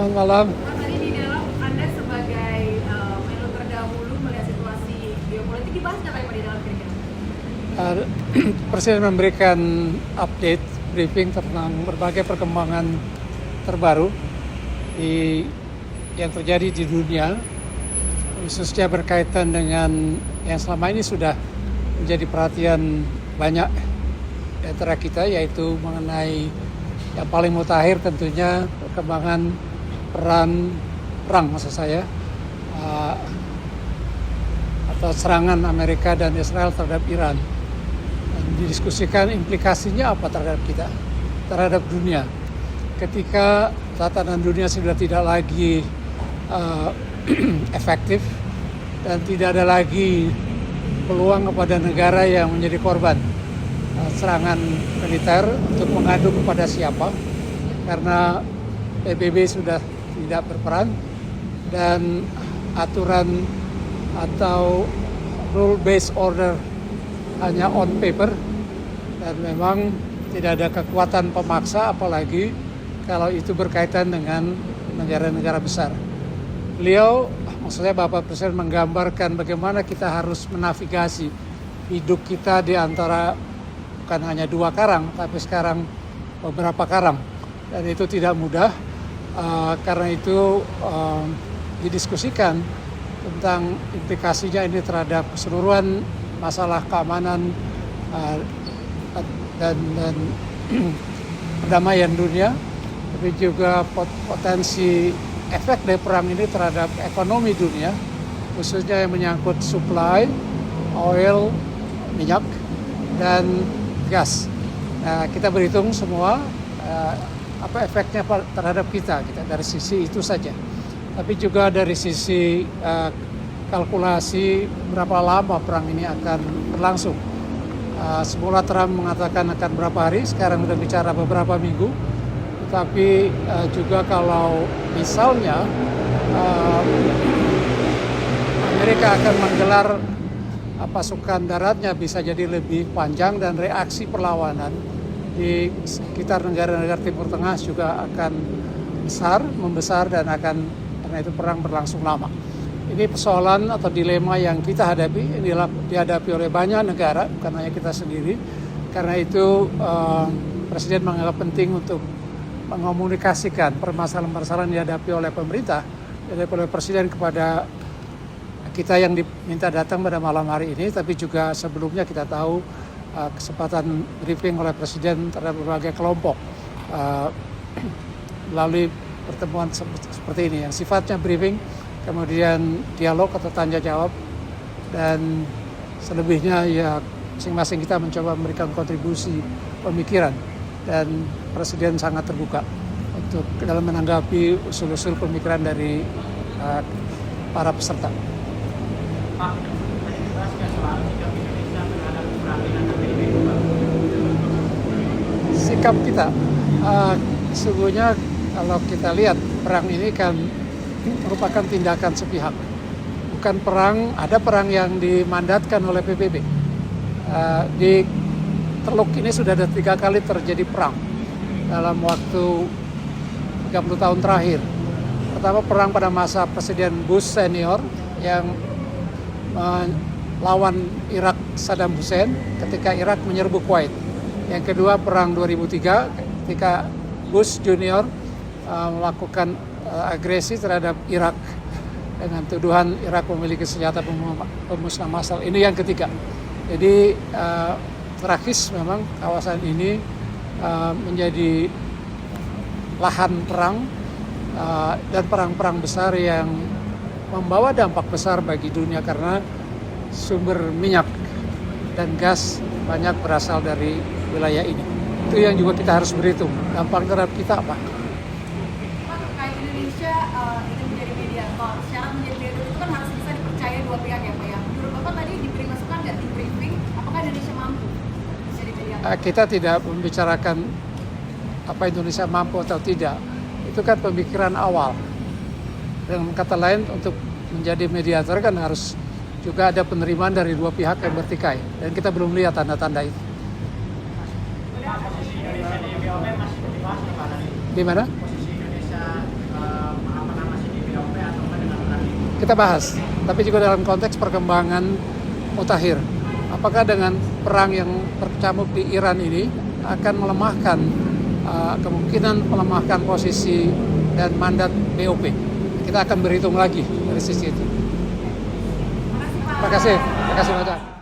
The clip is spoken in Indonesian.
Selamat malam. Pak, tadi di dalam Anda sebagai menlu terdahulu melihat situasi geopolitik dibahas nggak Pak di dalam kira-kira? Presiden memberikan update briefing tentang berbagai perkembangan terbaru yang terjadi di dunia, khususnya berkaitan dengan yang selama ini sudah menjadi perhatian banyak di antara kita, yaitu mengenai yang paling mutakhir tentunya perkembangan perang maksud saya, atau serangan Amerika dan Israel terhadap Iran. Dan didiskusikan implikasinya apa terhadap kita, terhadap dunia. Ketika tatanan dunia sudah tidak lagi efektif dan tidak ada lagi peluang kepada negara yang menjadi korban serangan militer untuk mengadu kepada siapa, karena PBB sudah tidak berperan dan aturan atau rule based order hanya on paper, dan memang tidak ada kekuatan pemaksa, apalagi kalau itu berkaitan dengan negara-negara besar. Beliau, maksudnya Bapak Presiden, menggambarkan bagaimana kita harus menavigasi hidup kita di antara bukan hanya 2 karang, tapi sekarang beberapa karang, dan itu tidak mudah. Karena itu didiskusikan tentang implikasinya ini terhadap keseluruhan masalah keamanan dan perdamaian dunia, tapi juga potensi efek dari perang ini terhadap ekonomi dunia, khususnya yang menyangkut supply, oil, minyak, dan gas. Nah, kita berhitung semua apa efeknya terhadap kita dari sisi itu saja. Tapi juga dari sisi kalkulasi berapa lama perang ini akan berlangsung. Semula Trump mengatakan akan berapa hari, sekarang sudah bicara beberapa minggu. Tapi juga kalau misalnya Amerika akan menggelar pasukan daratnya, bisa jadi lebih panjang, dan reaksi perlawanan di sekitar negara-negara Timur Tengah juga akan membesar dan akan, karena itu perang berlangsung lama. Ini persoalan atau dilema yang kita hadapi, ini dihadapi oleh banyak negara, bukan hanya kita sendiri. Karena itu Presiden menganggap penting untuk mengomunikasikan permasalahan-permasalahan yang dihadapi oleh pemerintah, dihadapi oleh Presiden kepada kita yang diminta datang pada malam hari ini. Tapi juga sebelumnya kita tahu kesempatan briefing oleh Presiden terhadap berbagai kelompok melalui pertemuan seperti ini yang sifatnya briefing, kemudian dialog atau tanya jawab, dan selebihnya ya masing-masing kita mencoba memberikan kontribusi pemikiran, dan Presiden sangat terbuka untuk dalam menanggapi usul-usul pemikiran dari para peserta. Pak, tadi dibahas soal sikap Indonesia terhadap perang dengan PBB, Pak. Sikap kita, sesungguhnya kalau kita lihat perang ini kan merupakan tindakan sepihak. Bukan perang, ada perang yang dimandatkan oleh PBB. Di Teluk ini sudah ada 3 kali terjadi perang dalam waktu 30 tahun terakhir. Pertama, perang pada masa Presiden Bush senior yang melawan Irak Saddam Hussein ketika Irak menyerbu Kuwait. Yang kedua, perang 2003 ketika Bush junior melakukan agresi terhadap Irak dengan tuduhan Irak memiliki senjata pemusnah massal. Ini yang ketiga. Jadi tragis memang kawasan ini menjadi lahan perang dan perang-perang besar yang membawa dampak besar bagi dunia, karena sumber minyak dan gas banyak berasal dari wilayah ini. Itu yang juga kita harus berhitung. Dampak terhadap kita apa? Pak, terkait Indonesia itu menjadi mediator. Syarat menjadi mediator itu kan harus bisa dipercaya 2 pihak ya Pak ya. Menurut Bapak tadi diberi masukan nggak di briefing, apakah Indonesia mampu jadi mediator? Kita tidak membicarakan apa Indonesia mampu atau tidak. Itu kan pemikiran awal. Dengan kata lain, untuk menjadi mediator kan harus juga ada penerimaan dari 2 pihak yang bertikai, dan kita belum lihat tanda-tanda itu. Posisi Indonesia di BOP masih dibahas nih Pak tadi. Di mana? Posisi Indonesia kita bahas, tapi juga dalam konteks perkembangan mutakhir. Apakah dengan perang yang berkecamuk di Iran ini akan melemahkan kemungkinan melemahkan posisi dan mandat BOP? Kita akan berhitung lagi dari sisi itu. Terima kasih, Pak. Terima kasih banyak.